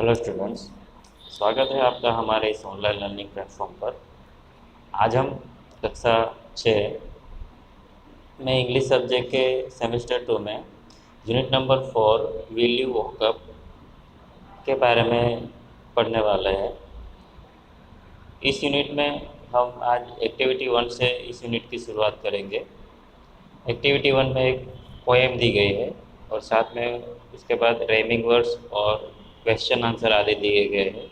Hello students. स्वागत है आपका हमारे इस ऑनलाइन लर्निंग प्लेटफॉर्म पर। आज हम कक्षा 6 में इंग्लिश सब्जेक्ट के सेमेस्टर 2 में unit number 4 will you walk up के बारे में पढ़ने वाले हैं। इस यूनिट में हम आज एक्टिविटी 1 से इस यूनिट की शुरुआत करेंगे। एक्टिविटी 1 में एक पोएम दी गई है और साथ में उसके बाद राइमिंग वर्ड्स और क्वेश्चन आंसर आदि दिए गए हैं।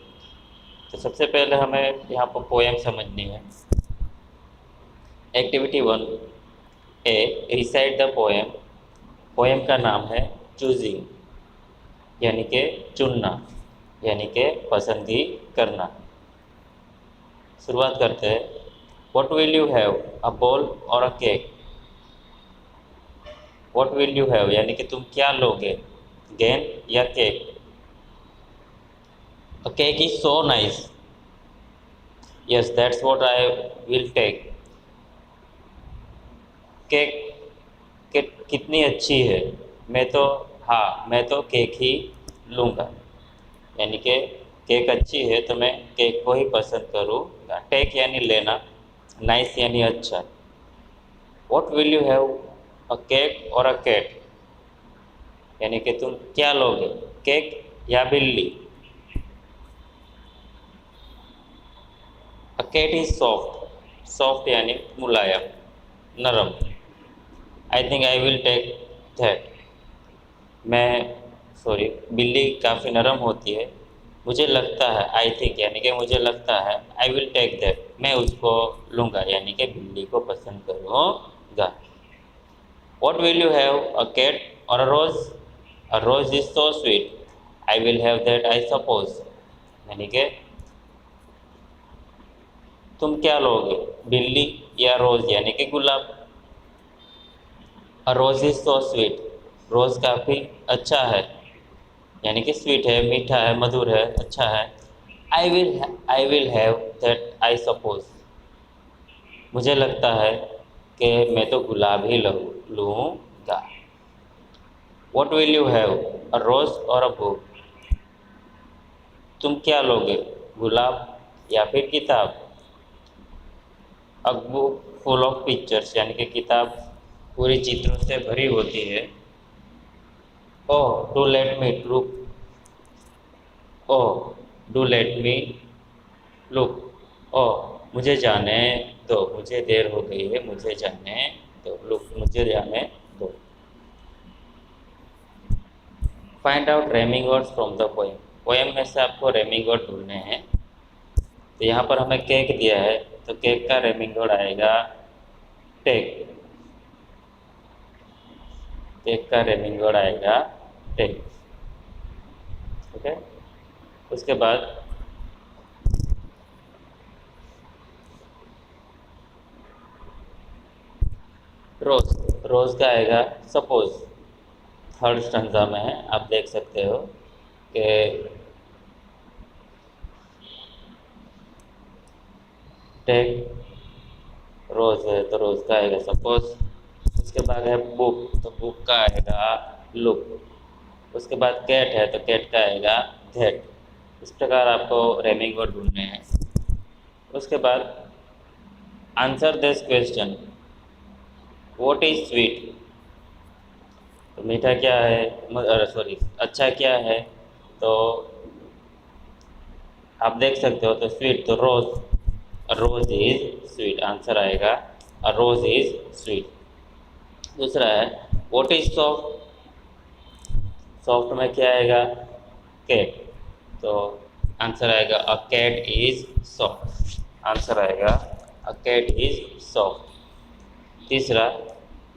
तो सबसे पहले हमें यहाँ पर पोएम समझनी है। Activity 1 A, recite the poem. Poem का नाम है चूजिंग, यानी कि चुनना, यानी कि पसंदगी करना। शुरुआत करते हैं। What will you have, a ball और a cake. What will you have यानी कि तुम क्या लोगे, गेंद या cake. A cake is so nice, yes that's what I will take. Cake कितनी अच्छी है, मैं तो केक ही लूँगा, यानी कि केक अच्छी है तो मैं केक को ही पसंद करूँगा। टेक यानी लेना, नाइस यानी अच्छा। What will you have, a cake और अ कैट, यानी कि तुम क्या लोगे, केक या बिल्ली। A cat is soft, soft यानी मुलायम, नरम। I think I will take that, मैं सॉरी बिल्ली काफ़ी नरम होती है, मुझे लगता है, आई थिंक यानी कि मुझे लगता है, आई विल टेक दैट मैं उसको लूँगा, यानी कि बिल्ली को पसंद करूँगा। What will you have, a cat और a rose. A rose is so sweet, I will have that I suppose, यानी कि तुम क्या लोगे, बिल्ली या रोज यानी कि गुलाब। अ रोज इज सो स्वीट, रोज काफ़ी अच्छा है, यानी कि स्वीट है, मीठा है, मधुर है, अच्छा है। आई will have that I suppose, मुझे लगता है कि मैं तो गुलाब ही लूँगा। व्हाट विल यू हैव, अ रोज और अ बुक। तुम क्या लोगे, गुलाब या फिर किताब। A book full of pictures, यानी कि किताब पूरी चित्रों से भरी होती है। Oh do let me look, oh do let me look, oh मुझे जाने दो, मुझे देर हो गई है, मुझे जाने दो, लुक मुझे जाने दो। Find out रेमिंग words from the poem. Poem में से आपको रेमिंग वर्ड ढूंढने हैं। तो यहाँ पर हमें केक दिया है, तो केक का रेमिंग वर्ड आएगा टेक। केक का रेमिंग वर्ड आएगा टेक। ओके, उसके बाद रोज, रोज का आएगा सपोज। थर्ड स्टैंजा में है, आप देख सकते हो कि टेक रोज है तो रोज का आएगा सपोज। उसके बाद है बुक, तो बुक का आएगा लुक। उसके बाद कैट है तो कैट का आएगा दैट। इस प्रकार आपको रेमिंग वर्ड ढूंढने हैं। उसके बाद answer this question. What is sweet, तो मीठा क्या है, सॉरी अच्छा क्या है, तो आप देख सकते हो, तो स्वीट तो रोज, रोज इज स्वीट, आंसर आएगा अ रोज इज स्वीट। दूसरा है व्हाट इज सॉफ्ट, सॉफ्ट में क्या आएगा, कैट, तो आंसर आएगा a cat is soft, answer आएगा अ कैट इज सॉफ्ट। तीसरा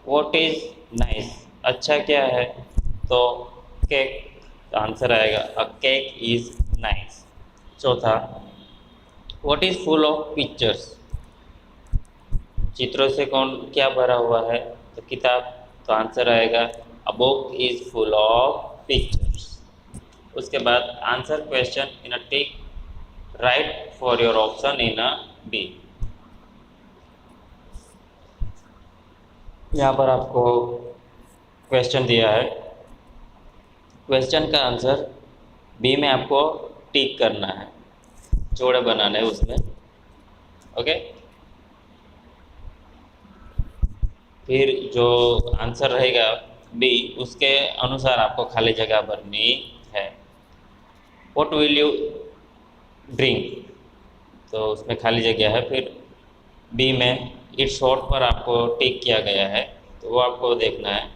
व्हाट इज नाइस, अच्छा क्या है, तो केक, तो आंसर आएगा अ केक इज नाइस। चौथा what is full of pictures, चित्रों से कौन क्या भरा हुआ है, तो किताब, तो आंसर आएगा a book is full of pictures. उसके बाद answer question in a tick, right for your option in A B. यहाँ पर आपको क्वेश्चन दिया है, क्वेश्चन का आंसर बी में आपको टिक करना है, जोड़े बनाने हैं उसमें। ओके, फिर जो आंसर रहेगा बी, उसके अनुसार आपको खाली जगह भरनी है। व्हाट विल यू ड्रिंक, तो उसमें खाली जगह है। फिर बी में इट शॉर्ट पर आपको टिक किया गया है, तो वो आपको देखना है,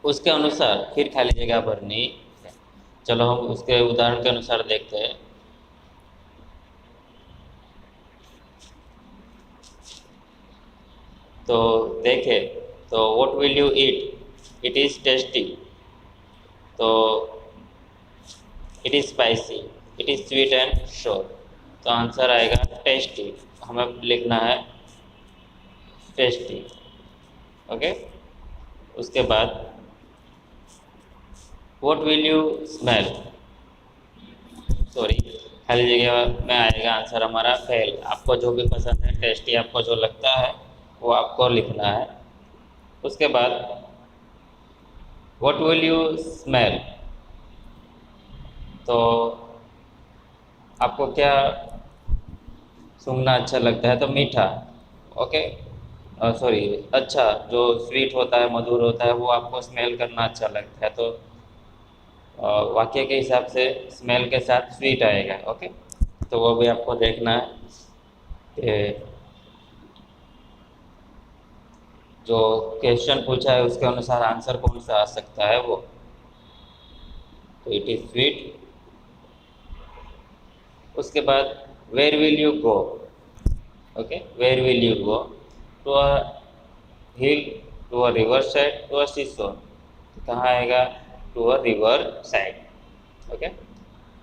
उसके अनुसार फिर खाली जगह भरनी है। चलो हम उसके उदाहरण के अनुसार देखते हैं। तो देखें, तो what will you eat, it is tasty, तो it is spicy, it is sweet and sour, तो आंसर आएगा टेस्टी। हमें लिखना है टेस्टी। ओके, उसके बाद what will you smell, sorry, खाली जगह में आएगा आंसर हमारा फेल। आपको जो भी पसंद है, टेस्टी आपको जो लगता है वो आपको लिखना है। उसके बाद व्हाट विल यू स्मेल, तो आपको क्या सूंघना अच्छा लगता है, तो मीठा। ओके, सॉरी, अच्छा, जो स्वीट होता है, मधुर होता है, वो आपको स्मेल करना अच्छा लगता है, तो वाक्य के हिसाब से स्मेल के साथ स्वीट आएगा। ओके, तो वो भी आपको देखना है कि जो क्वेश्चन पूछा है उसके अनुसार आंसर कौन सा आ सकता है वो। तो इट इज़ स्वीट। उसके बाद where will you go, okay, where will you go, to a hill, to a riverside, to a seashore, कहाँ आएगा, to a riverside. Okay,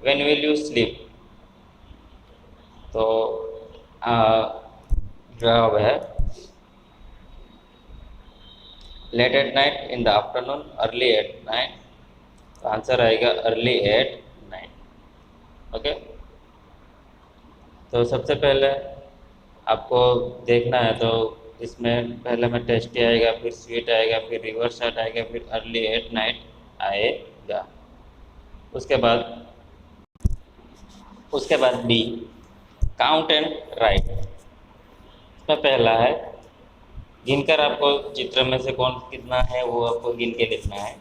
when will you sleep, तो जवाब है late at night, in the afternoon, early at night, तो answer आएगा early at night. Okay, तो सबसे पहले आपको देखना है, तो इसमें पहले में टेस्टी आएगा, फिर स्वीट आएगा, फिर रिवर साइड आएगा, फिर अर्ली एट नाइट आएगा। उसके बाद बी, काउंट एंड राइट। इसमें पहला है गिनकर, आपको चित्र में से कौन कितना है वो आपको गिन के लिखना है।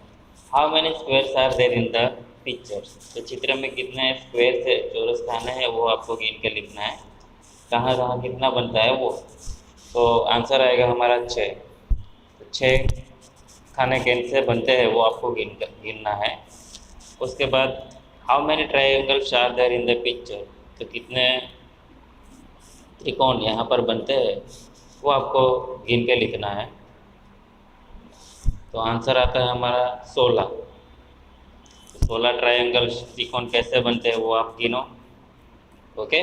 How many squares are there in the pictures, तो चित्र में कितने स्क्वेयर है, चौरस खाने हैं, वो आपको गिन के लिखना है। कहाँ कहाँ कितना बनता है वो, तो आंसर आएगा हमारा 6। तो 6 खाने कैसे बनते हैं वो आपको गिनना है। उसके बाद how many triangles are there in the picture, तो कितने त्रिकोण यहाँ पर बनते हैं वो आपको गिन के लिखना है। तो आंसर आता है हमारा 16। 16 ट्रायंगल त्रिकोण कैसे बनते हैं वो आप गिनो। Okay,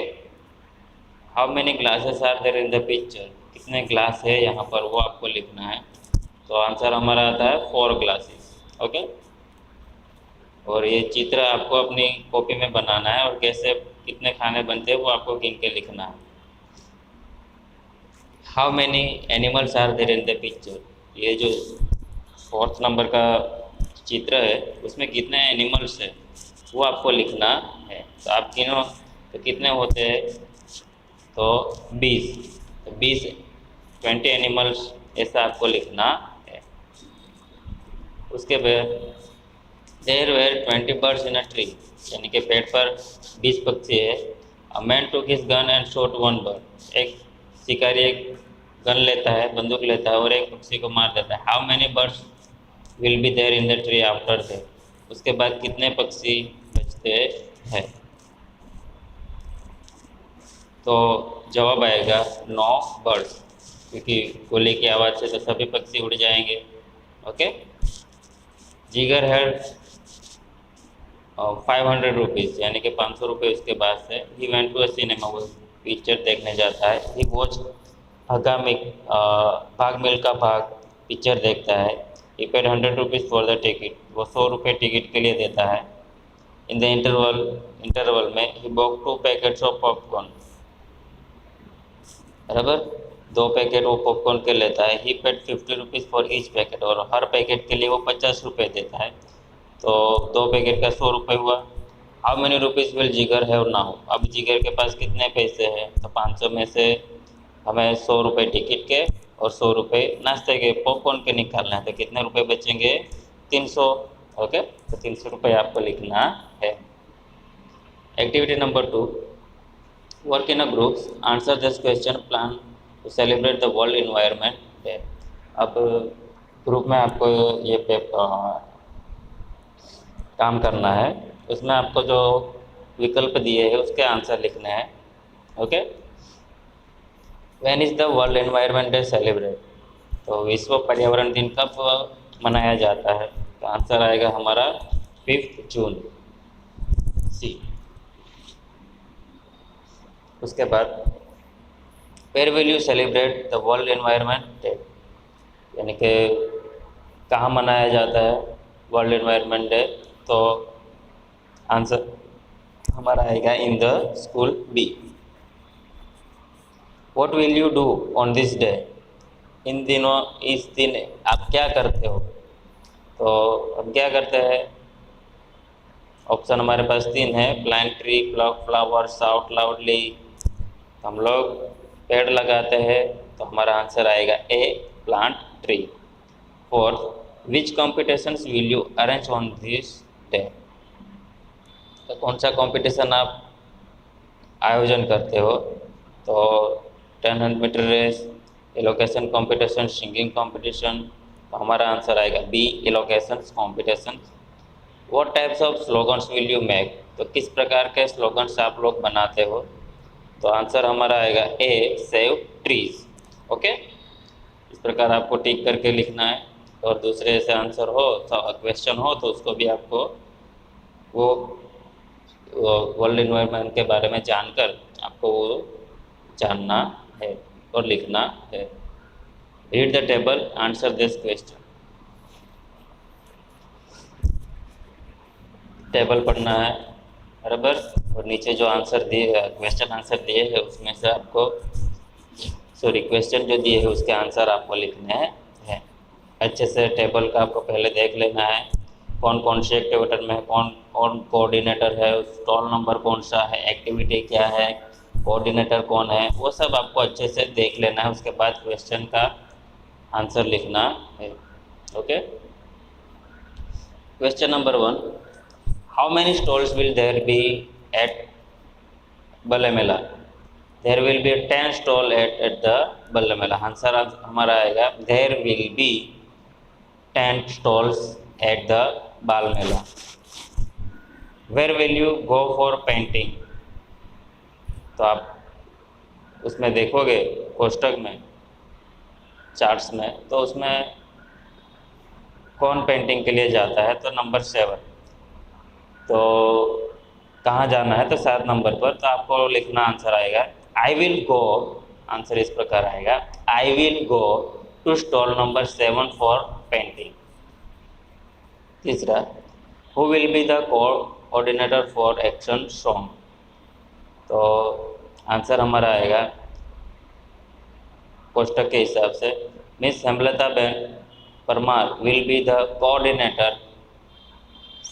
how many glasses are there in the picture, कितने ग्लास है यहाँ पर वो आपको लिखना है। तो आंसर हमारा आता है 4 ग्लासेस। ओके, और ये चित्र आपको अपनी कॉपी में बनाना है, और कैसे कितने खाने बनते हैं वो आपको गिन के लिखना है। How many animals are there in the picture, ये जो 4th नंबर का चित्र है उसमें कितने एनिमल्स है वो आपको लिखना है। तो आप गिनो, तो कितने होते हैं, तो 20। तो 20, 20 एनिमल्स ऐसा आपको लिखना है। उसके बाद there were 20 birds in a tree, यानी कि पेड़ पर 20 पक्षी है। A man took his gun and shot one bird, एक शिकारी एक गन लेता है, बंदूक लेता है, और एक पक्षी को मार देता है। How many birds will be there in the tree after that, उसके बाद कितने पक्षी बचते हैं। तो जवाब आएगा 9 बर्ड्स, क्योंकि गोली की आवाज़ से तो सभी पक्षी उड़ जाएंगे। ओके, जिगर हैड 500 रुपीज़, यानी कि 500 रुपये उसके पास है। He went to a cinema, वो पिक्चर देखने जाता है। ही वॉच भाग मिल्खा भाग पिक्चर देखता है। He paid 100 rupees for the ticket, वो 100 रुपये टिकट के लिए देता है। इन द इंटरवल में he bought 2 packets of popcorn, बराबर 2 पैकेट वो पॉपकॉर्न के लेता है। He paid 50 rupees for each packet, और हर पैकेट के लिए वो 50 रुपये देता है। तो 2 पैकेट का 100 रुपये हुआ। हाउ मेनी रुपीज़ विल जिगर हैव नाउ, अब जिगर के पास कितने पैसे हैं, तो 500 में से हमें 100 रुपये टिकट के और 100 रुपये नाश्ते के पॉपकॉर्न के निकालना है, तो कितने रुपये बचेंगे, 300। ओके, तो 300 रुपये आपको लिखना है। Activity number 2, work in a groups, answer this question, plan to celebrate the world environment day. अब ग्रुप में आपको ये काम करना है, उसमें आपको जो विकल्प दिए हैं उसके आंसर लिखने हैं। Okay, when is the world environment day celebrate, तो विश्व पर्यावरण दिन कब मनाया जाता है, तो आंसर आएगा हमारा 5 जून, सी। उसके बाद where will you celebrate the world environment day, यानी कि कहाँ मनाया जाता है वर्ल्ड एनवायरनमेंट डे, तो आंसर हमारा आएगा in the school, B. What will you do on this day, इन दिनों, इस दिन आप क्या करते हो, तो हम क्या करते हैं, ऑप्शन हमारे पास 3 है, plant tree, pluck flower, shout loudly. हम लोग पेड़ लगाते हैं, तो हमारा आंसर आएगा A, plant tree. Fourth, which competitions will you arrange on this day, तो कौन सा कंपटीशन आप आयोजन करते हो, तो 1000 metre race, elocution competition, singing competition, तो हमारा आंसर आएगा B, elocution competition. What types of slogans will you make, तो किस प्रकार के स्लोगन्स आप लोग बनाते हो, तो आंसर हमारा आएगा ए, सेव ट्रीज। ओके, इस प्रकार आपको टिक करके लिखना है, और दूसरे से आंसर हो तो क्वेश्चन हो तो उसको भी आपको वो वर्ल्ड इन्वायरमेंट के बारे में जानकर आपको वो जानना है और लिखना है। Read the table, answer this question, table पढ़ना है बराबर, और नीचे जो आंसर दिए, क्वेश्चन आंसर दिए हैं उसमें से आपको, सॉरी क्वेश्चन जो दिए है उसके आंसर आपको लिखने हैं। अच्छे से टेबल का आपको पहले देख लेना है, कौन कौन से एक्टिविटी में कौन कौन कोऑर्डिनेटर है, स्टॉल नंबर कौन सा है, एक्टिविटी क्या है, कोऑर्डिनेटर कौन है, वो सब आपको अच्छे से देख लेना है। उसके बाद क्वेश्चन का आंसर लिखना है। Okay, question number 1, how many stalls will there be at बल्ले मेला, there will be 10 stall at the बल्ले मेला, आंसर हमारा आएगा there will be 10 stalls at the बाल मेला। Where will you go for painting, तो आप उसमें देखोगे कोष्टक में, चार्ट्स में, तो उसमें कौन पेंटिंग के लिए जाता है, तो नंबर 7, तो कहाँ जाना है, तो 7 नंबर पर, तो आपको लिखना आंसर आएगा आई विल गो, आंसर इस प्रकार आएगा I will go to stall number 7 for painting. तीसरा, who will be the coordinator for action song, तो आंसर हमारा आएगा कोष्टक के हिसाब से miss Hemlata ben Parmar will be the coordinator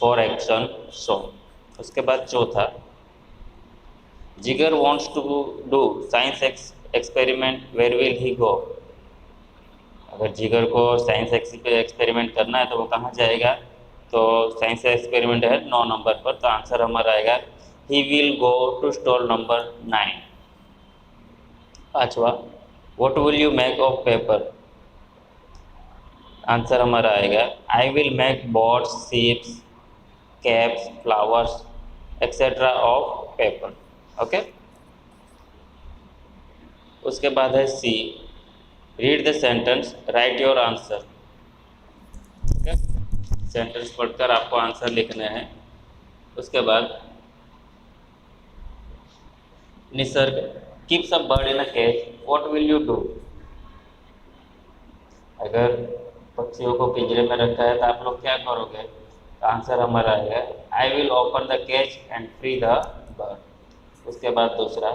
for action song. उसके बाद चौथा, Jigar wants to do science experiment, where will he go, अगर जिगर को साइंस एक्सपेरिमेंट करना है तो वो कहाँ जाएगा, तो साइंस एक्सपेरिमेंट है 9 नंबर पर, तो आंसर हमारा आएगा he will go to stall number 9। पाँचवा, what will you make of paper, answer हमारा आएगा I will make boats, ships, caps, flowers etcetera of paper. Okay, उसके बाद है C, read the sentence, write your answer. Okay, sentence पढ़कर आपको answer लिखने हैं। उसके बाद Nisarg, keeps a bird in a cage, what will you do, अगर पक्षियों को पिंजरे में रखा है तो आप लोग क्या करोगे, तो आंसर हमारा आएगा I will open the cage and free the bird. उसके बाद दूसरा,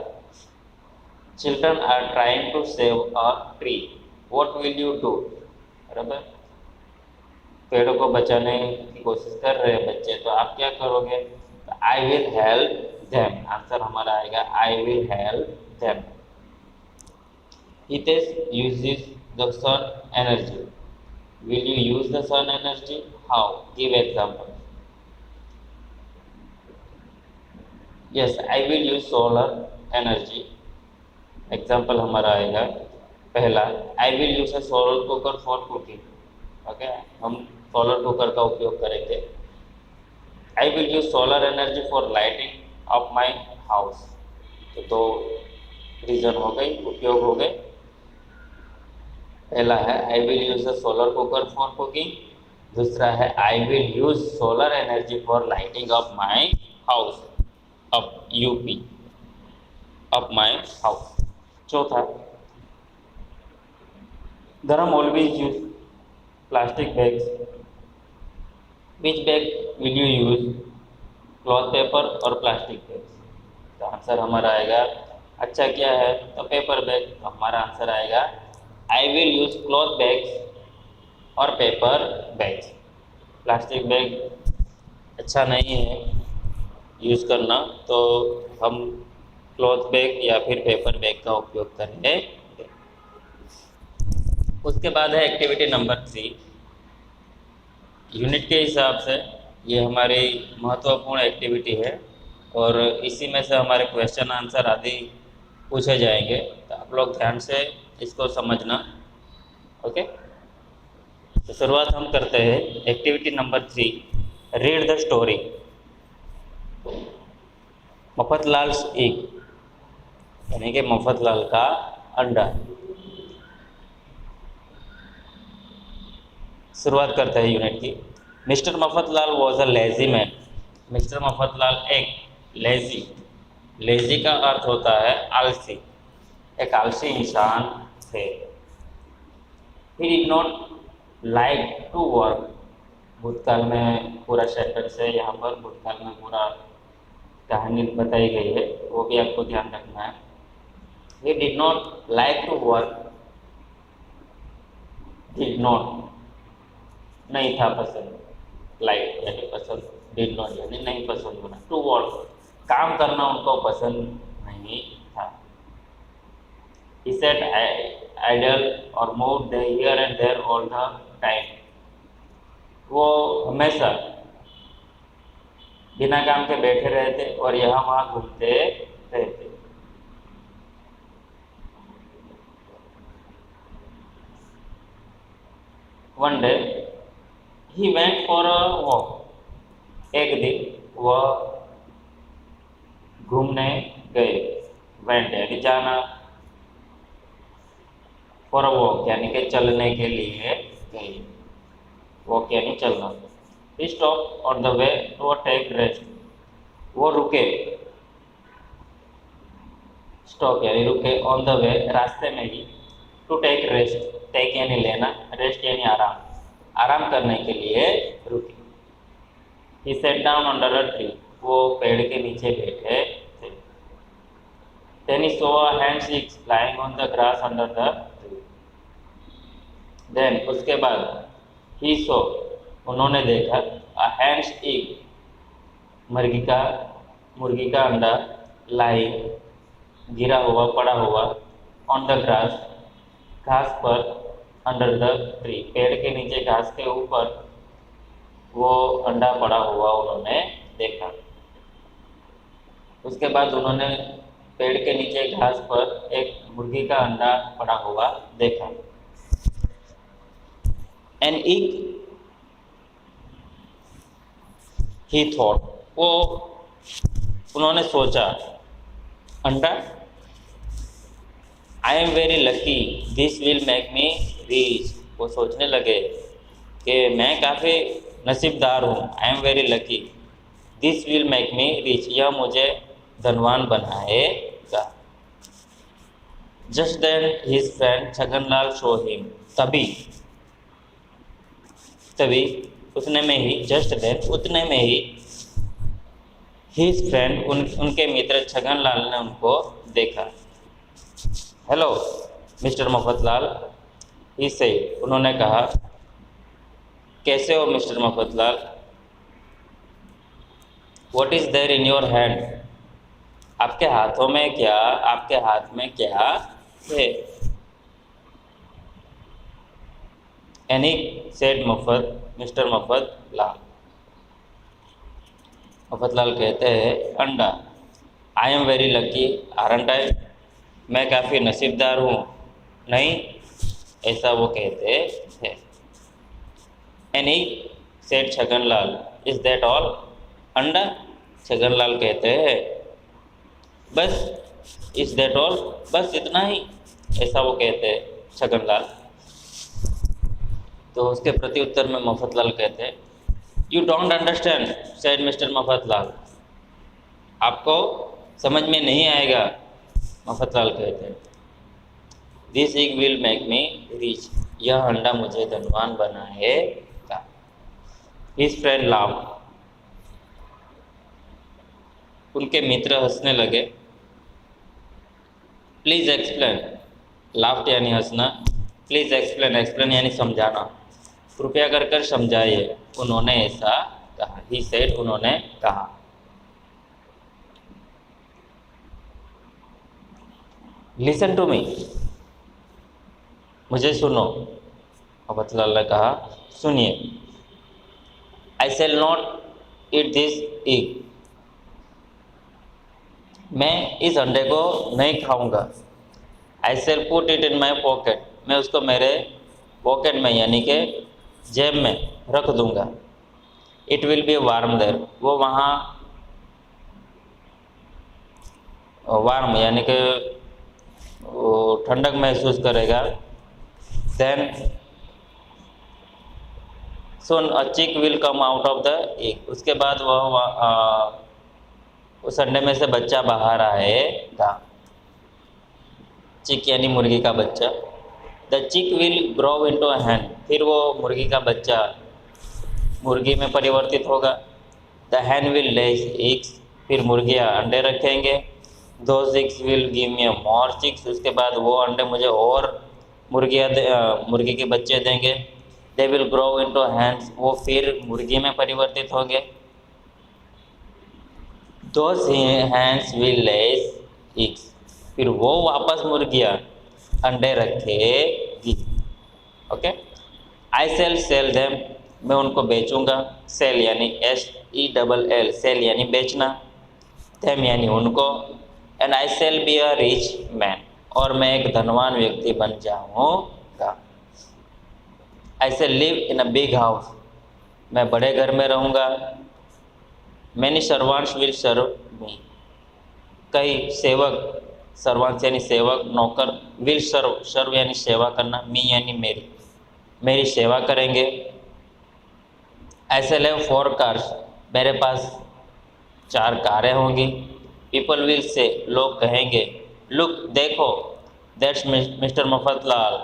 children are trying to save a tree, what will you do, बराबर, पेड़ों को बचाने की कोशिश कर रहे हैं बच्चे, तो आप क्या करोगे? I will help them. Answer हमारा आएगा I will help them. Hitesh uses the sun energy. Will you use the sun energy? How? Give example. Yes, I will use solar energy. Example हमारा आएगा पहला, I will use a solar cooker for cooking. Okay, हम solar cooker का उपयोग करेंगे। I will use solar energy for lighting of my house. तो दो reason हो गई, उपयोग हो गए। पहला है I will use a solar cooker for cooking, दूसरा है I will use solar energy for lighting of my house of UP of my house. चौथा, धर्म always use plastic bags. Which bag will you use? Cloth paper और plastic bags. तो answer हमारा आएगा, अच्छा क्या है तो पेपर बैग। तो हमारा आंसर आएगा I will use cloth bags और पेपर बैग्स। प्लास्टिक बैग अच्छा नहीं है यूज़ करना, तो हम क्लॉथ बैग या फिर पेपर बैग का उपयोग करेंगे। उसके बाद है एक्टिविटी नंबर 3। यूनिट के हिसाब से ये हमारी महत्वपूर्ण एक्टिविटी है और इसी में से हमारे क्वेश्चन आंसर आदि पूछे जाएंगे, तो आप लोग ध्यान से इसको समझना। ओके, तो शुरुआत हम करते हैं। Activity number 3, read the story. Mafatlal's egg, यानी कि मफतलाल का अंडा। शुरुआत करते हैं यूनिट की। Mister Mafatlal was a lazy man. Mister Mafatlal एक लेजी का अर्थ होता है आलसी, एक आलसी इंसान थे। He did not like to work. भूतकाल में पूरा सेंटेंस है, यहाँ पर भूतकाल में पूरा कहानी बताई गई है, वो भी आपको ध्यान रखना है। He did not like to work. Did not नहीं था पसंद, लाइक यानी पसंद, डिड नॉट यानी नहीं पसंद होना, टू वर्क काम करना उनको पसंद नहीं था। He sat idle or moved here and there all the time. वो हमेशा बिना काम के बैठे रहते और यहाँ वहाँ घूमते रहते। One day he went for a walk. एक दिन वह घूमने गए। went यानी जाना, for a walk यानी कि चलने के लिए गए। वॉक यानी चलना। He stopped on the way to take rest. वो रुके, स्टॉप यानी रुके, ऑन द वे रास्ते में ही, टू टेक रेस्ट, टेक यानी लेना, रेस्ट यानी आराम, आराम करने के लिए रुके। He sat down under a tree. वो पेड़ के नीचे बैठे थे। Then he saw a hand six lying on the grass under the tree. Then उसके बाद he saw उन्होंने देखा a hen's egg मुर्गी का अंडा lying गिरा हुआ, पड़ा हुआ, on the grass घास पर, under the tree पेड़ के नीचे घास के ऊपर वो अंडा पड़ा हुआ उन्होंने देखा। उसके बाद उन्होंने पेड़ के नीचे घास पर एक मुर्गी का अंडा पड़ा हुआ देखा। An egg, he thought, वो उन्होंने सोचा, अंडा, I am very lucky, this will make me rich। वो सोचने लगे कि मैं काफ़ी नसीबदार हूँ, I am very lucky, this will make me rich, यह मुझे धनवान बनाएगा। Just then his friend Chhaganlal saw him, तभी उतने में ही, जस्ट देन उतने में ही, हिज फ्रेंड उनके मित्र छगनलाल ने उनको देखा। हेलो मिस्टर मफतलाल, ही से उन्होंने कहा, कैसे हो mister Mafatlal? What is there in your hand? आपके हाथों में क्या, आपके हाथ में क्या है? Annie said mister Mafatlal. Mafatlal कहते हैं, अंडा। I am very lucky aren't I? मैं काफ़ी नसीबदार हूँ, नहीं? ऐसा वो कहते हैं। Annie said Chhaganlal, is that all? अंडा? छगनलाल कहते हैं, बस। Is that all? बस इतना ही? ऐसा वो कहते हैं छगनलाल। तो उसके प्रति उत्तर में मफतलाल कहते हैं, you don't understand said mister Mafatlal. आपको समझ में नहीं आएगा, मफतलाल कहते हैं। This egg will make me rich. यह अंडा मुझे धनवान बनाएगा। His friend laugh. उनके मित्र हंसने लगे। Please explain. लाफ्ट यानी हंसना, प्लीज़ एक्सप्लेन, एक्सप्लेन यानी समझाना। कृपया कर कर समझाइए। उन्होंने ऐसा कहा। ही सेड, उन्होंने कहा। Listen to me. मुझे सुनो, मफतलाल ने कहा। सुनिए। I shall not eat this egg. मैं इस अंडे को नहीं खाऊंगा। I shall put it in my pocket. मैं उसको मेरे पॉकेट में यानी कि जेब में रख दूंगा। It will be warm there. वो वहाँ वार्म यानी कि ठंडक महसूस करेगा। देन सोन अ चिक will come out of the egg. उसके बाद वह उस अंडे में से बच्चा बाहर आएगा। चिक यानी मुर्गी का बच्चा। The chick will grow into a hen. फिर वो मुर्गी का बच्चा मुर्गी में परिवर्तित होगा। The hen will lay eggs. फिर मुर्गियाँ अंडे रखेंगे। Those eggs will give me more chicks. उसके बाद वो अंडे मुझे और मुर्गी के बच्चे देंगे। They will grow into hens. वो फिर मुर्गी में परिवर्तित होंगे। Those hens will lay eggs. फिर वो वापस मुर्गियाँ अंडे रखेगी। Okay. I shall sell them. मैं उनको बेचूंगा। सेल यानी SELL, सेल यानी बेचना। देम यानी उनको। And I shall be a rich man. और मैं एक धनवान व्यक्ति बन जाऊंगा। I shall live in a big house. मैं बड़े घर में रहूँगा। मैनी सर्वांट्स विल सर्व मी। कई सेवक, सर्वांट्स यानी सेवक, नौकर, विल सर्व, सर्व यानी सेवा करना, मी यानी मेरी, मेरी सेवा करेंगे। ऐसे ले 4 कार्स। मेरे पास 4 कारें होंगी। पीपल विल से, लोग कहेंगे, लुक, देखो, दैट्स मिस्टर मफतलाल।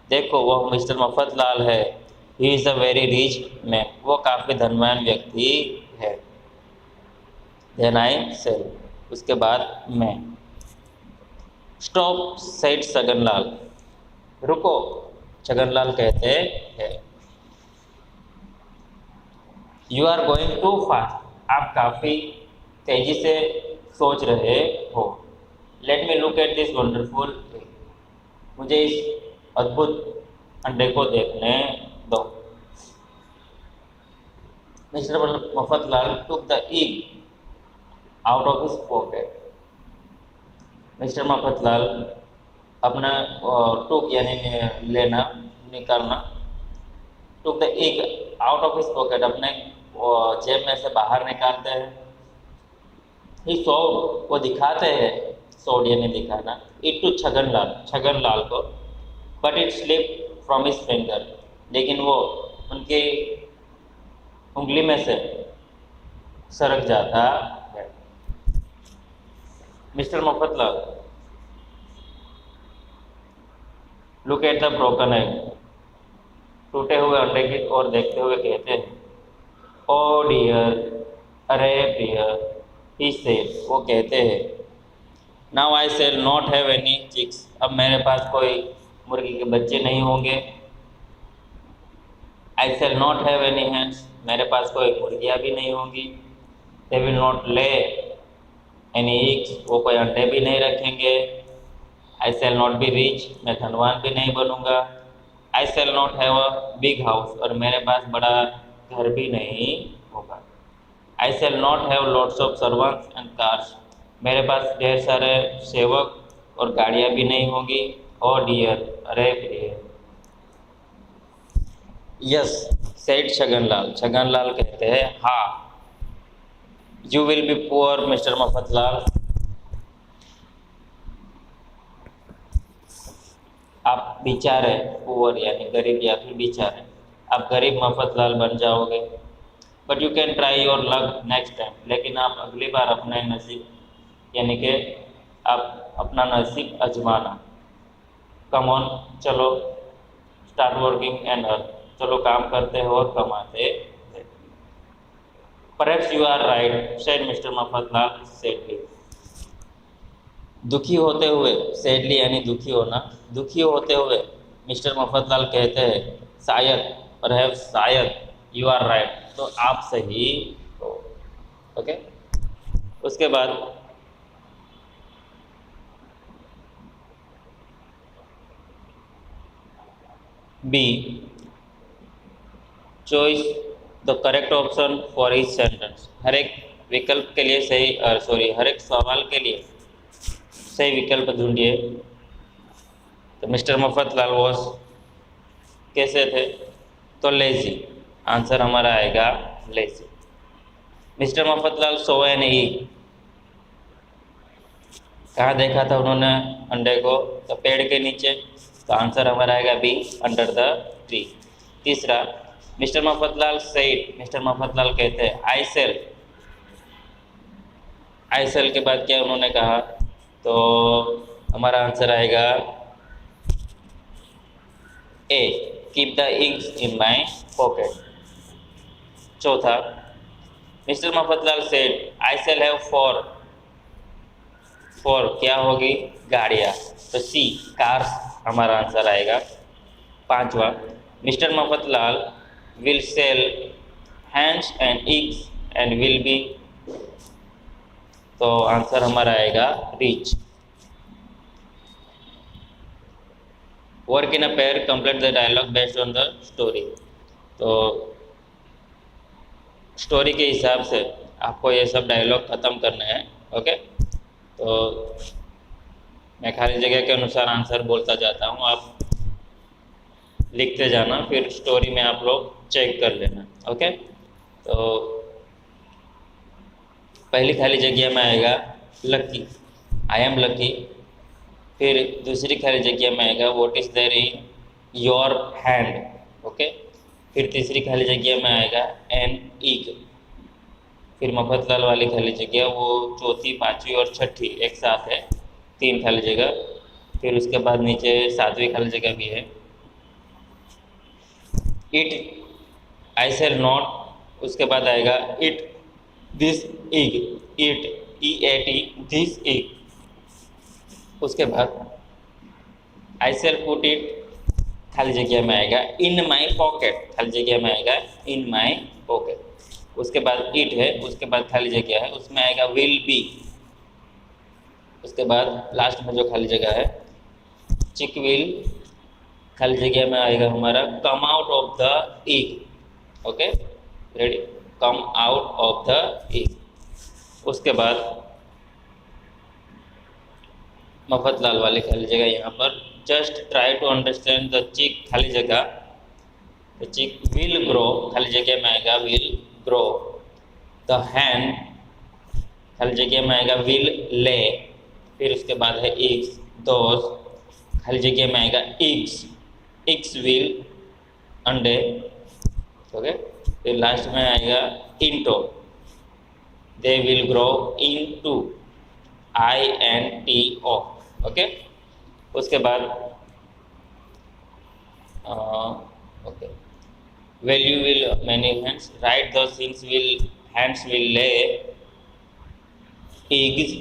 देखो, वह मिस्टर मफतलाल है। He is a very rich man. वो काफ़ी धनवान व्यक्ति है। Then I shall. उसके बाद मैं। Stop said Chhaganlal. रुको, छगनलाल कहते हैं। You are going too fast. आप काफ़ी तेज़ी से सोच रहे हो। Let me look at this wonderful egg. मुझे इस अद्भुत अंडे को देखने दो। Mister Mafatlal took the egg out of his pocket. Mister Mafatlal अपना टुक यानी लेना, निकालना। टुक the egg out of his pocket, अपने जेब में से बाहर निकालते हैं। ही शोड, वो दिखाते हैं। शोड यानी दिखाना। इट टू छगनलाल, छगनलाल को। But it slip from his finger. लेकिन वो उनकी उंगली में से सरक जाता है। Mister Mafatlal look at the broken egg. टूटे हुए अंडे की ओर देखते हुए कहते हैं, ओ डियर, अरे डियर। ही सेड, वो कहते हैं, now I shall not have any chicks. अब मेरे पास कोई मुर्गी के बच्चे नहीं होंगे। I shall not have any hands, मेरे पास कोई मुर्गियाँ भी नहीं होंगी। They will not lay any eggs, वो कोई अंडे भी नहीं रखेंगे। I shall not be rich, मैं धनवान भी नहीं बनूंगा। I shall not have a big house, और मेरे पास बड़ा घर भी नहीं होगा। I shall not have lots of servants and cars, मेरे पास ढेर सारे सेवक और गाड़ियाँ भी नहीं होंगी। ओ डियर, अरे प्रिय। यस सेड छगनलाल, छगनलाल कहते हैं हाँ। You will be poor mister Mafatlal, आप बेचारे, पुअर यानी गरीब या फिर बेचारे, आप गरीब मफतलाल बन जाओगे। But you can try your luck next time, लेकिन आप अगली बार अपने नसीब यानी कि आप अपना नसीब आजमाना। कम ऑन, चलो स्टार्ट वर्किंग एंड अर्न, चलो काम करते हो और कमाते हैं। Perhaps you are right said mister Mafatlal sadly, दुखी होते हुए, सैडली यानी दुखी होना, दुखी होते हुए मिस्टर मफतलाल कहते हैं शायद, परहैप्स शायद, यू आर राइट, तो आप सही हो। ओके, उसके बाद B, choice the correct option for each sentence, हर एक विकल्प के लिए सही, हर एक सवाल के लिए सही विकल्प ढूंढिए। तो मिस्टर मफतलाल वॉज कैसे थे, तो लेजी, आंसर हमारा आएगा lazy. Mister Mafatlal so an egg, कहाँ देखा था उन्होंने अंडे को, तो पेड़ के नीचे, तो आंसर हमारा आएगा बी, अंडर द ट्री। तीसरा, mister Mafatlal said, mister Mafatlal कहते हैं आई सेल, आई सेल के बाद क्या उन्होंने कहा, तो हमारा आंसर आएगा A, keep the inks in my pocket. चौथा, mister Mafatlal said I shall have four, four क्या होगी, गाड़ियाँ, तो सी, कार्स हमारा आंसर आएगा। पांचवा, mister Mafatlal will sell hens and eggs and will be, तो आंसर हमारा आएगा rich. Work in a pair, complete the dialogue based on the story, तो स्टोरी के हिसाब से आपको ये सब डायलॉग ख़त्म करने हैं। ओके, तो मैं खाली जगह के अनुसार आंसर बोलता जाता हूँ, आप लिखते जाना, फिर स्टोरी में आप लोग चेक कर लेना। ओके, तो पहली खाली जगह में आएगा लकी, आई एम लकी। फिर दूसरी खाली जगह में आएगा what is there in your hand. Okay, फिर तीसरी खाली जगह में आएगा एन ईग। फिर मफतलाल वाली खाली जगह, वो चौथी, पांचवी और छठी एक साथ है, 3 खाली जगह। फिर उसके बाद नीचे 7वीं खाली जगह भी है, इट, आई सेल नॉट, उसके बाद आएगा eat this egg, eat, EAT this egg. उसके बाद आई सेल पुट इट, खाली जगह में आएगा इन माई पॉकेट, खाली जगह में आएगा इन माई पॉकेट। उसके बाद इट है, उसके बाद खाली जगह है, उसमें आएगा विल बी। उसके बाद लास्ट में जो खाली जगह है चिक विल, खाली जगह में आएगा हमारा come out of the egg. Okay, ready, come out of the egg. उसके बाद मफतलाल वाली खाली जगह यहाँ पर, just try to understand the chick, खाली जगह, द चिक विल ग्रो, खाली जगह में आएगा विल ग्रो। द हैन, खाली जगह में आएगा विल ले। फिर उसके बाद है इग्स, दोज, खाली जगह में आएगा इग्स, इग्स विल, अंडे। ओके, फिर लास्ट में आएगा into, they will grow into, INTO। Okay, उसके बाद okay, value will many hands, write दो things will, hands will lay eggs,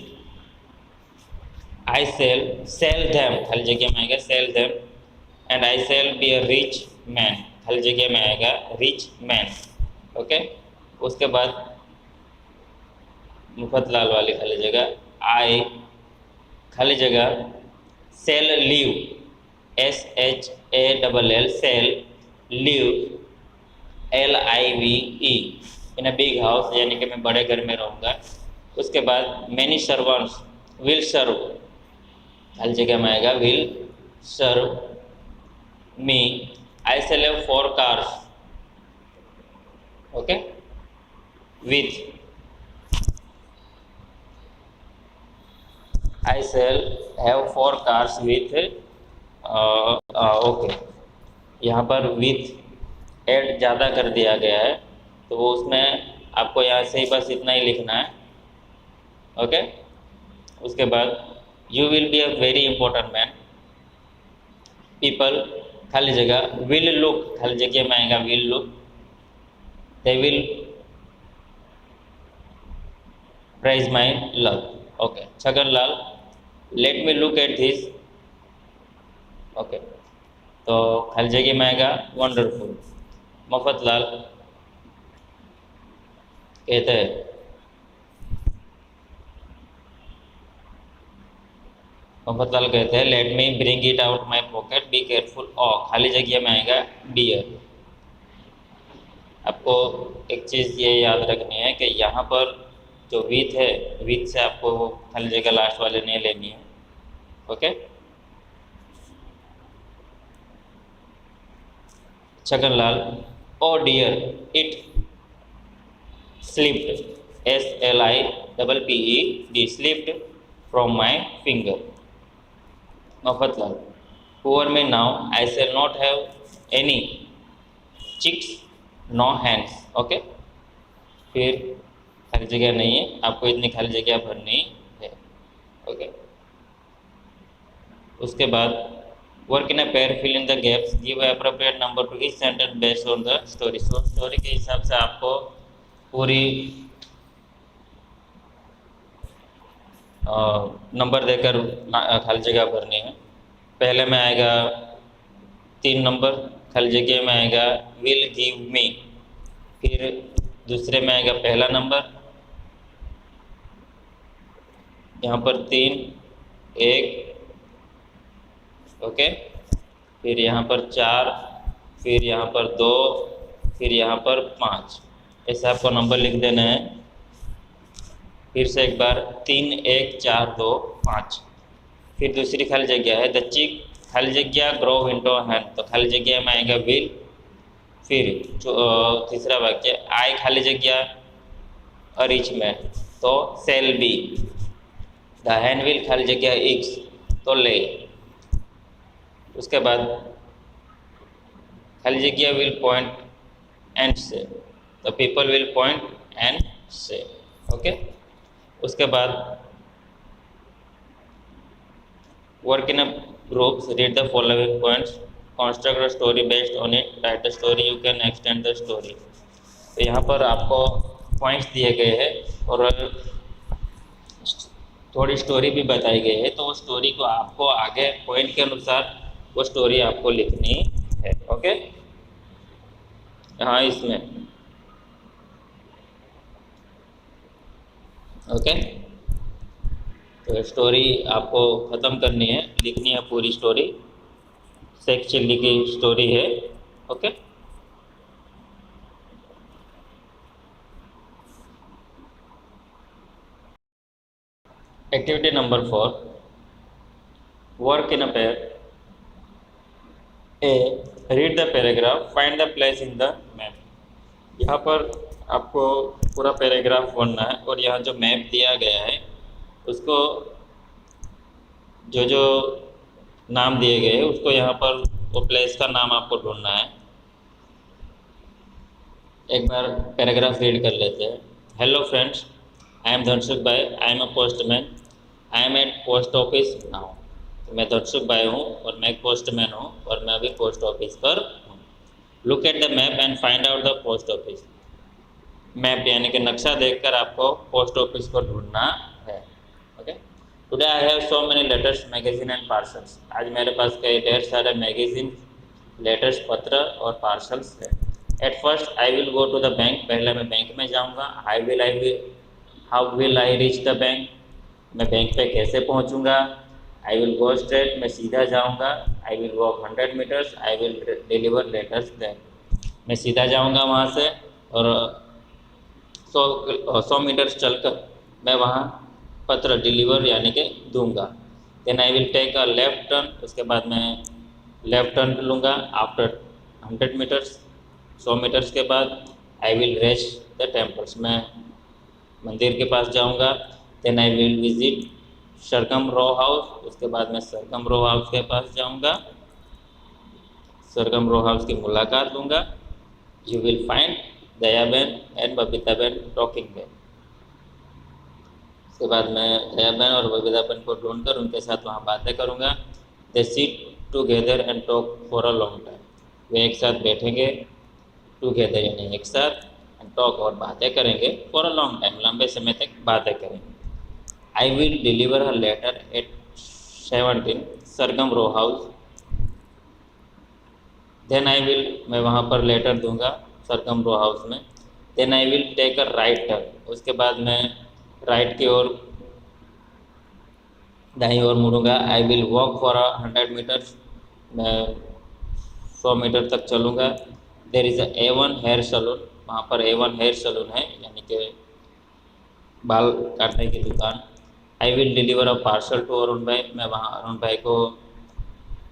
I sell them, खाली जगह में आएगा sell them, and I shall be a rich man, खाली जगह में आएगा रिच मैन। ओके, उसके बाद मुफ्त लाल वाली खाली जगह आई खाली जगह shall live SHALL shall live LIVE in a big house, यानी कि मैं बड़े घर में रहूँगा। उसके बाद मैनी सर्वेंट्स विल सर्व खाली जगह में आएगा will serve me. I shall have 4 cars. Okay, with I shall have 4 cars with okay, यहाँ पर विथ ऐड ज़्यादा कर दिया गया है, तो वो उसमें आपको यहाँ से ही बस इतना ही लिखना है। ओके, उसके बाद you will be a very important man. People खाली जगह विल लुक खाली जगह में आएगा will look. They will praise my love. Okay, Chhagan Lal let me look at this. Okay, तो खाली जगह में आएगा वंडरफुल। मफत लाल कहते हैं मफतलाल कहते हैं let me bring it out my pocket be careful. खाली जगह में आएगा डियर। आपको एक चीज़ ये याद रखनी है कि यहाँ पर जो विथ है, विथ से आपको खाली जगह लास्ट वाले नहीं लेनी है। Okay, Chhaganlal oh dear it slipped SLIPPED slipped from my finger. Mafatlal poor me now I shall not have any chicks no hens. Okay, फिर खाली जगह नहीं है, आपको इतनी खाली जगह भरनी है। ओके, उसके बाद work in a pair fill in the gaps give appropriate number to each sentence based on the story. So story के हिसाब से आपको पूरी नंबर देकर खाली जगह भरनी है। पहले में आएगा 3 नंबर, खाली जगह में आएगा विल गिव मी। फिर दूसरे में आएगा पहला नंबर, यहाँ पर 3 1। ओके, फिर यहाँ पर 4, फिर यहाँ पर 2, फिर यहाँ पर 5। ऐसे आपको नंबर लिख देना है। फिर से एक बार 3 1 4 2 5। फिर दूसरी खाली जगह है द चिक खाली जगह ग्रो इंटो हैंड, तो खाली जगह में आएगा विल। फिर तीसरा वाक्य आई खाली जगह रिच मैन, तो shall be. The hens will खाली जगह इक्स, तो ले। उसके बाद खाली जगह विल पॉइंट एंड से, तो पीपल विल पॉइंट एंड से। ओके, उसके बाद work in a groups read the following points construct a story based on it right the story you can extend the story. तो यहाँ पर आपको पॉइंट्स दिए गए हैं और थोड़ी स्टोरी भी बताई गई है, तो वो स्टोरी को आपको आगे पॉइंट के अनुसार वो स्टोरी आपको लिखनी है। ओके, हाँ इसमें ओके, तो स्टोरी आपको ख़त्म करनी है, लिखनी है पूरी स्टोरी। शेख चिल्ली की स्टोरी है। Okay, activity number 4 work in a pair. A read the paragraph find the place in the map. यहाँ पर आपको पूरा पैराग्राफ पढ़ना है और यहाँ जो मैप दिया गया है उसको जो जो नाम दिए गए हैं उसको यहाँ पर वो प्लेस का नाम आपको ढूंढना है। एक बार पैराग्राफ रीड कर लेते हैं। Hello friends, I am Dhansukh bhai, I am a postman, I am at post office now. तो मैं धनसुख भाई हूँ और मैं एक पोस्टमैन हूँ और मैं अभी पोस्ट ऑफिस पर हूँ। Look at the map and find out the post office. Map यानी कि नक्शा देखकर आपको पोस्ट ऑफिस को ढूंढना है। Okay, today I have so many letters magazine and parcels. आज मेरे पास कई ढेर सारे मैगजीन लेटर्स पत्र और पार्सल्स है। At first I will go to the bank, पहले मैं बैंक में जाऊंगा। How will I reach the bank, मैं बैंक पे कैसे पहुंचूंगा। आई विल गो स्ट्रेट, मैं सीधा जाऊंगा। I will walk 100 metres, I will deliver letters then, मैं सीधा जाऊंगा वहाँ से और 100 मीटर्स चलकर मैं वहाँ पत्र डिलीवर यानी कि दूंगा। Then I will take a left turn, उसके बाद मैं लेफ्ट टर्न लूँगा। आफ्टर 100 मीटर्स, 100 मीटर्स के बाद I will reach the temples, मैं मंदिर के पास जाऊँगा। Then I will visit Sargam row house, उसके बाद मैं सरगम रो हाउस के पास जाऊँगा, सरगम रो हाउस की मुलाकात लूँगा। You will find Dayaben and Babitaben talking there, उसके बाद मैं दयाबेन और बबीताबेन को ढूंढकर उनके साथ वहाँ बातें करूँगा। They sit together and talk for a long time, वे एक साथ बैठेंगे, टुगेदर यानी एक साथ, एंड टॉक और बातें करेंगे, फॉर अ लॉन्ग टाइम लंबे समय तक बातें करेंगे। I will deliver a letter at 17 Sargam row house, then I will, मैं वहाँ पर लेटर दूंगा सरगम रो हाउस में। Then I will take a right turn, उसके बाद मैं राइट की ओर, दाईं ओर मुड़ूंगा। I will walk for 100 metres, मैं 100 मीटर तक चलूँगा। There is A1 hair salon, वहाँ पर A1 हेयर सलून है यानी कि बाल काटने की दुकान। I will deliver a parcel to Arun भाई, मैं वहाँ अरुण भाई को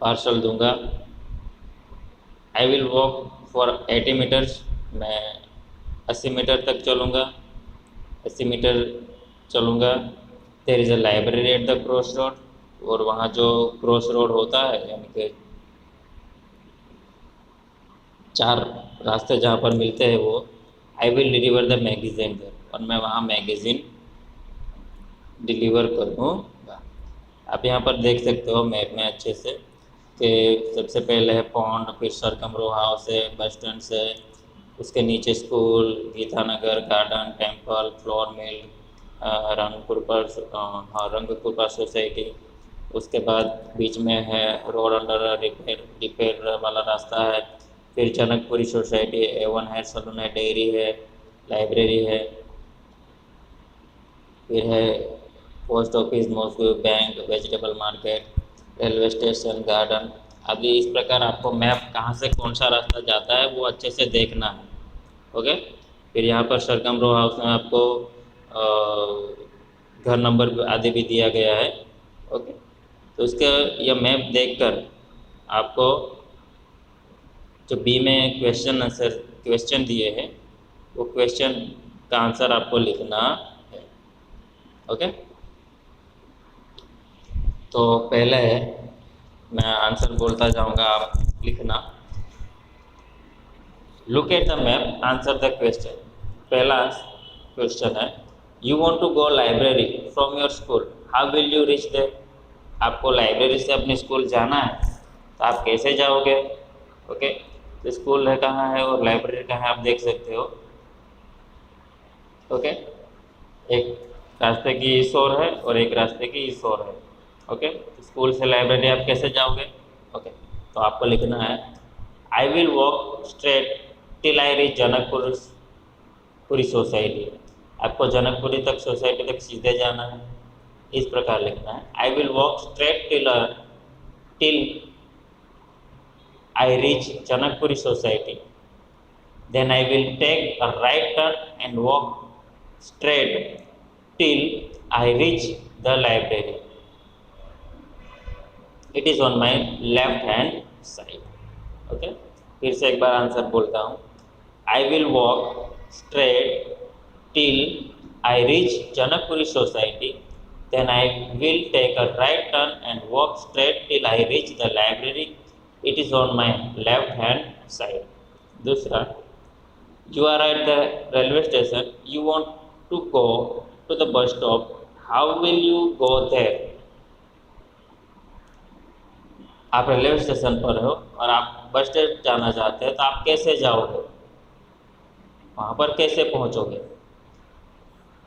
पार्सल दूंगा। I will walk for 80 metres, मैं 80 मीटर तक चलूँगा, 80 मीटर चलूँगा। There is a library at the cross road, और वहाँ जो क्रॉस रोड होता है यानी कि चार रास्ते जहाँ पर मिलते हैं वो, I will deliver the magazine there, और मैं वहाँ मैगजीन डिलीवर करूँगा। आप यहाँ पर देख सकते हो मैप में अच्छे से कि सबसे पहले है पौंड, फिर सरकम रो हाउस है, बस स्टैंड से, उसके नीचे school, Geeta Nagar garden, temple, flour mill, Rangpur पर, हाँ रंगपुर पर सोसाइटी, उसके बाद बीच में है रोड अंडर रिपेयर, रिपेयर वाला रास्ता है, फिर Janakpuri society, A1 hair salon है, डेयरी है, लाइब्रेरी है, फिर है post office, mosque, bank, vegetable market, railway station, garden आदि। इस प्रकार आपको मैप कहाँ से कौन सा रास्ता जाता है वो अच्छे से देखना है। ओके, फिर यहाँ पर सरगम रो हाउस में आपको घर नंबर आदि भी दिया गया है। ओके, तो उसका यह मैप देखकर आपको जो बी में क्वेश्चन दिए हैं वो क्वेश्चन का आंसर आपको लिखना है। ओके, तो पहले मैं आंसर बोलता जाऊंगा, आप लिखना। Look at the map, answer the question. पहला क्वेश्चन है, you want to go library from your school, how will you reach there, आपको लाइब्रेरी से अपने स्कूल जाना है तो आप कैसे जाओगे। ओके, तो स्कूल है कहाँ है और लाइब्रेरी कहाँ है आप देख सकते हो। ओके, एक रास्ते की इस ओर है और एक रास्ते की इस ओर है। ओके, तो स्कूल से लाइब्रेरी आप कैसे जाओगे। ओके, तो आपको लिखना है, आई will walk straight till I reach Janakpuri society, आपको जनकपुरी तक सोसाइटी तक सीधे जाना है, इस प्रकार लिखना है। आई will walk straight till I reach Janakpuri society, then I will take a right turn and walk straight till I reach the library. It is on my left hand side. Okay, फिर से एक बार आंसर बोलता हूँ। I will walk straight till I reach Janakpuri society. Then I will take a right turn and walk straight till I reach the library. It is on my left hand side. दूसरा, you are at the railway station, you want to go to the bus stop, how will you go there, आप railway station पर हो और आप bus stand जाना चाहते हैं तो आप कैसे जाओगे, वहाँ पर कैसे पहुँचोगे।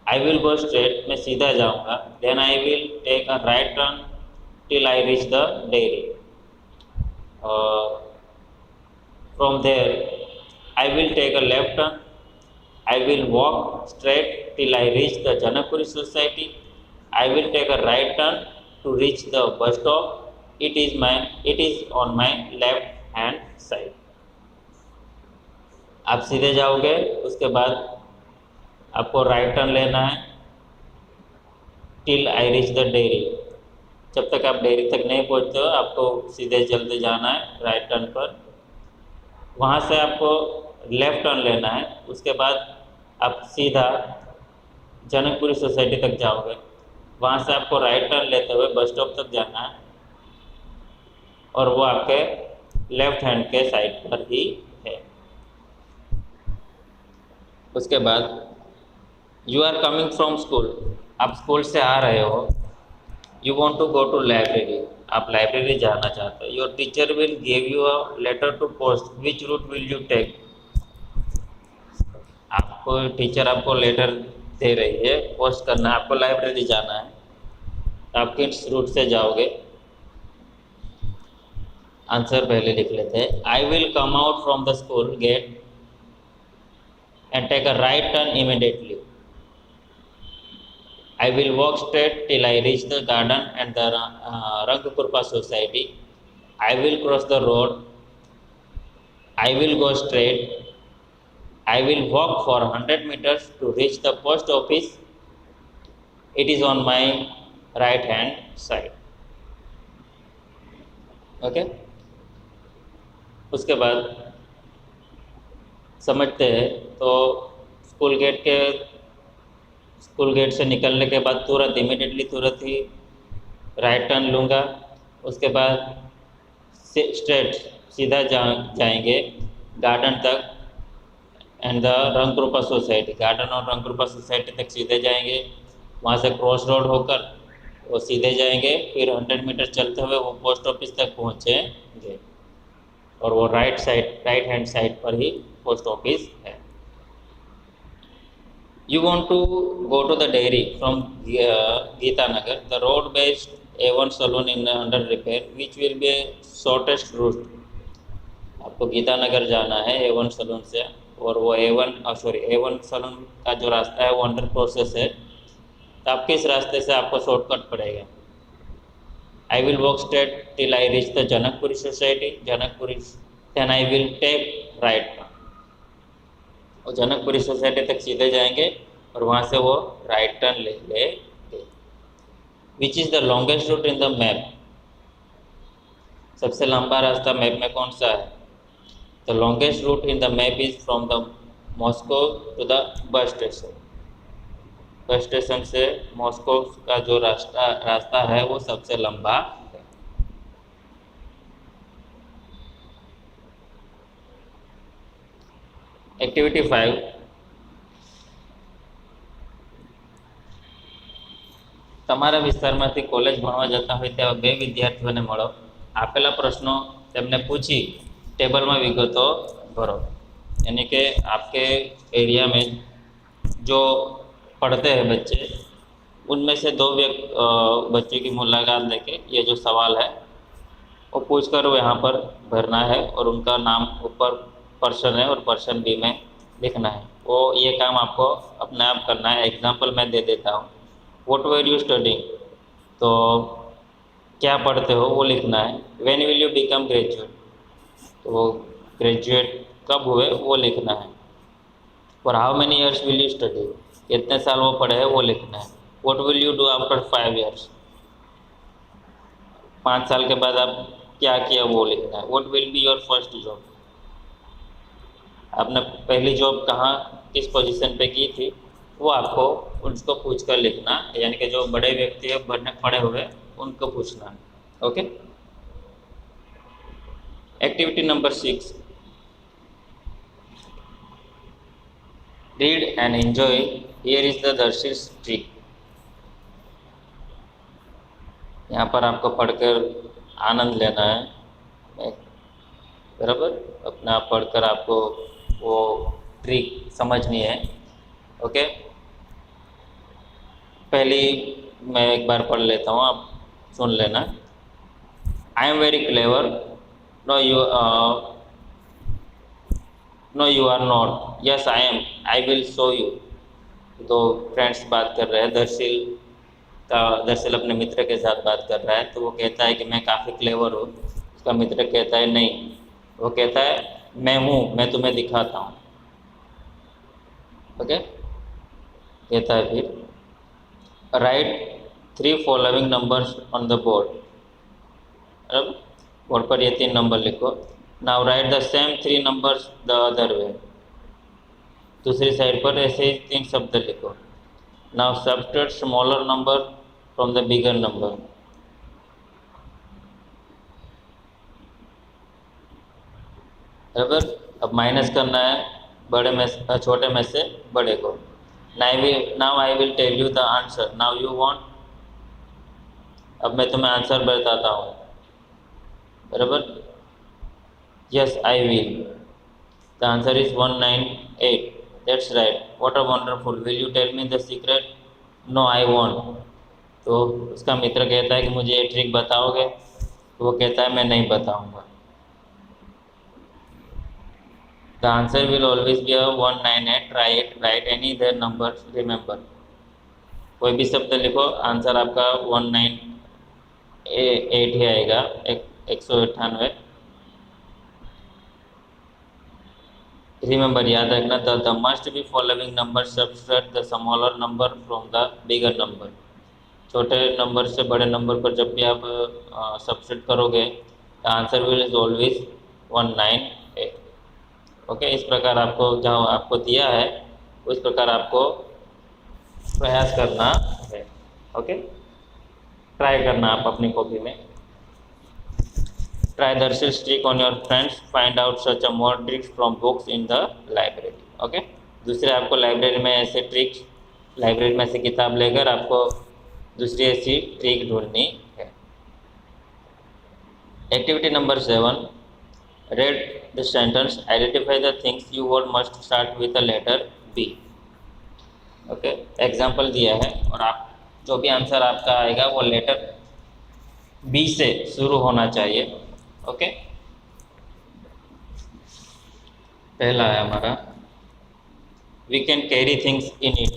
आई विल गो स्ट्रेट, मैं सीधा जाऊँगा। Then I will take a right turn till I reach the dairy, From there, I will take a left turn. I will walk straight till I reach the Janakpuri Society. I will take a right turn to reach the bus stop. It is on my left hand side. आप सीधे जाओगे, उसके बाद आपको right turn लेना है till I reach the dairy. जब तक आप डेयरी तक नहीं पहुंचते हो आपको सीधे चलते जाना है राइट टर्न पर। वहाँ से आपको लेफ़्ट टर्न लेना है, उसके बाद आप सीधा जनकपुरी सोसाइटी तक जाओगे। वहाँ से आपको राइट टर्न लेते हुए बस स्टॉप तक जाना है और वो आपके लेफ़्ट हैंड के साइड पर ही है। उसके बाद you are coming from school, आप स्कूल से आ रहे हो। You want to go to library, आप लाइब्रेरी जाना चाहते हो। Your teacher will give you a letter to post, which route will you take. आपको टीचर आपको लेटर दे रही है, पोस्ट करना है, आपको लाइब्रेरी जाना है, तो आप किस रूट से जाओगे। आंसर पहले लिख लेते हैं। I will come out from the school gate and take a right turn immediately. I will walk straight till I reach the garden and the Rangkurpa Society. I will cross the road. I will go straight. I will walk for 100 meters to reach the post office. It is on my right hand side. Okay? उसके बाद समझते हैं तो school gate से निकलने के बाद तुरंत ही राइट टर्न लूँगा। उसके बाद स्ट्रेट सीधा जाएंगे गार्डन तक एंड द रंगकृपा सोसाइटी, गार्डन और रंगकृपा सोसाइटी तक सीधे जाएंगे। वहाँ से क्रॉस रोड होकर वो सीधे जाएंगे, फिर 100 मीटर चलते हुए वो पोस्ट ऑफिस तक पहुँचेंगे और वो राइट हैंड साइड पर ही पोस्ट ऑफिस है। You want to go to the dairy from Geeta Nagar, the road based A1 saloon in under repair which will be shortest route. आपको गीता नगर जाना है A1 सलून से और वो A1 सलून का जो रास्ता है वो अंडर प्रोसेस है, तो आप किस रास्ते से आपको शॉर्टकट पड़ेगा। I will walk straight till I reach the Janakpuri Society. Then I will take right turn. और जनकपुरी सोसाइटी तक सीधे जाएंगे और वहाँ से वो राइट टर्न ले लेंगे। Which is the longest route in the map, सबसे लंबा रास्ता मैप में कौन सा है। The longest route in the map is from the Moscow to the bus station. Bus station से मॉस्को का जो रास्ता है वो सबसे लंबा है। एक्टिविटी 5, તમારા વિસ્તારમાંથી કોલેજ ભણવા જતા હોય તેવા બે વિદ્યાર્થીઓને મળો, આપેલા પ્રશ્નો તેમને પૂછી ટેબલમાં વિગતો ભરો। यानी कि आपके एरिया में जो पढ़ते हैं बच्चे, उनमें से दो बच्चों की मुलाकात लेके ये जो सवाल है वो पूछकर वो यहाँ पर भरना है और उनका नाम ऊपर पर्सन है और पर्सन बी में लिखना है। वो ये काम आपको अपने आप करना है। एग्जाम्पल मैं दे देता हूँ। व्हाट वर यू स्टडिंग, तो क्या पढ़ते हो वो लिखना है। When will you become graduate, तो वो ग्रेजुएट कब हुए वो लिखना है। For how many years will you study, कितने साल वो पढ़े हैं वो लिखना है। What will you do after 5 years, 5 साल के बाद आप क्या किया वो लिखना है। What will be your first job, आपने पहली जॉब कहाँ किस पोजीशन पे की थी वो आपको उनको पूछ कर लिखना, यानी कि जो बड़े व्यक्ति है पढ़े हुए उनको पूछना। Okay. Activity number 6, read and enjoy, here is the दर्शिस ट्रिक। यहाँ पर आपको पढ़कर आनंद लेना है, बराबर। अपना पढ़कर आपको वो ट्रिक समझनी है। ओके, पहली मैं एक बार पढ़ लेता हूँ, आप सुन लेना। I am very clever, no no you are not, yes I am, I will show you. तो फ्रेंड्स बात कर रहे हैं, दरअसल अपने मित्र के साथ बात कर रहा है। तो वो कहता है कि मैं काफ़ी क्लेवर हूँ। उसका मित्र कहता है नहीं, वो कहता है मैं हूँ, मैं तुम्हें दिखाता हूँ। ओके, कहता है फिर right 3 following numbers on the board. अब बोर्ड पर ये 3 नंबर लिखो। Now right the same 3 numbers the other way. दूसरी साइड पर ऐसे ही 3 शब्द लिखो। Now subtract smaller number from the bigger number. बराबर, अब माइनस करना है छोटे में से बड़े को। Now I will tell you the answer, now you want. अब मैं तुम्हें आंसर बताता हूँ। बराबर, yes I will. The answer is 198। That's right, what a wonderful, will you tell me the secret? No I won't. तो उसका मित्र कहता है कि मुझे ये ट्रिक बताओगे? तो वो कहता है मैं नहीं बताऊंगा। The answer will always be 198, try it, write any their number, remember. कोई भी शब्द लिखो, आंसर आपका 198 ही आएगा, 198। रिमेंबर, याद रखना, the must be following number subtract the smaller number from the bigger number. छोटे नंबर से बड़े नंबर पर जब भी आप सबट्रैक्ट करोगे, the answer will is always 198। Okay, इस प्रकार आपको जहाँ आपको दिया है उस प्रकार आपको प्रयास करना है। ओके, ट्राई करना आप अपनी कॉपी में। Try Darsheel trick on your friends, find out such a more tricks from books in the library. Okay, दूसरे आपको लाइब्रेरी में ऐसे ट्रिक्स, लाइब्रेरी में से किताब लेकर आपको दूसरी ऐसी ट्रिक ढूंढनी है। Activity number 7, read the sentence, identify the things you would must start with the letter B। Okay, example दिया है और आप जो भी आंसर आपका आएगा वो लेटर बी से शुरू होना चाहिए। ओके, पहला है हमारा we can carry things in it.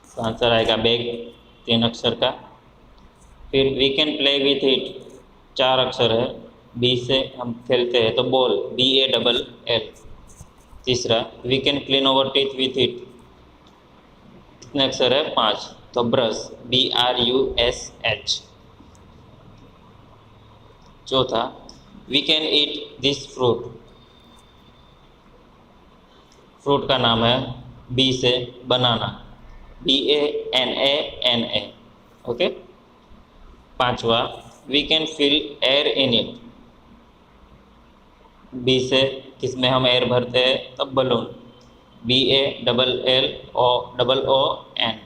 तो आंसर आएगा बैग, 3 अक्षर का। फिर we can play with it, 4 अक्षर है, बी से हम खेलते हैं तो बॉल, BALL। तीसरा we can clean over teeth with it, कितने अक्षर है? 5, तो ब्रश, BRUSH। चौथा we can eat this fruit, fruit का नाम है बी से बनाना, BANANA। ओके, पांचवा we can fill air in it, B से किसमें हम एयर भरते हैं? तब बलून, BALLOON,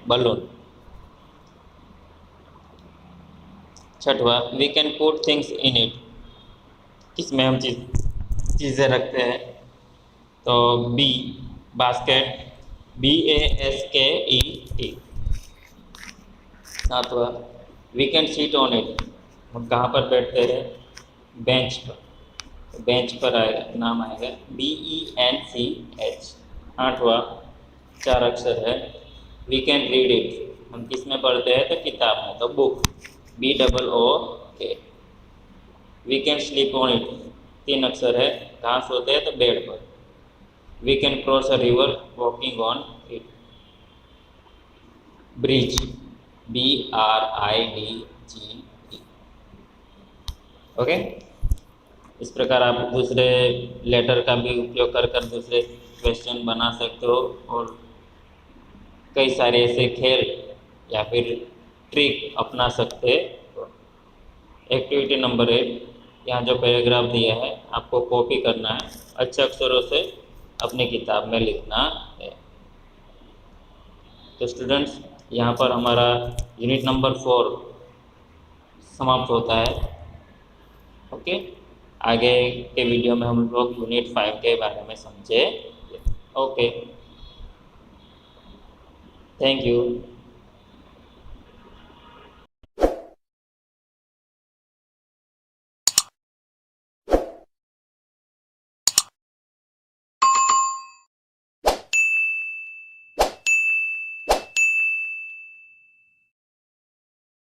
बलून। छठवा we can put things in it, किसमें हम चीज़ें रखते हैं? तो बी, बास्केट, BASKET। सातवा we can seat on it, हम कहाँ पर बैठते हैं? बेंच पर, बेंच पर आएगा, नाम आएगा BENCH। आठवां 4 अक्षर है, वी कैन रीड इट, हम किस में पढ़ते हैं? तो किताब में, तो book, BOOK। We can sleep on it, 3 अक्षर है, कहाँ सोते हैं? तो बेड पर, we can cross a river walking on it, bridge, BRIDGE। Okay, इस प्रकार आप दूसरे लेटर का भी उपयोग कर दूसरे क्वेश्चन बना सकते हो और कई सारे ऐसे खेल या फिर ट्रिक अपना सकते हो। एक्टिविटी नंबर 8, यहाँ जो पैराग्राफ दिया है आपको कॉपी करना है, अच्छे अक्षरों से अपनी किताब में लिखना है। तो स्टूडेंट्स, यहाँ पर हमारा यूनिट नंबर 4 समाप्त होता है। ओके, आगे के वीडियो में हम लोग यूनिट 5 के बारे में समझे। Okay, thank you.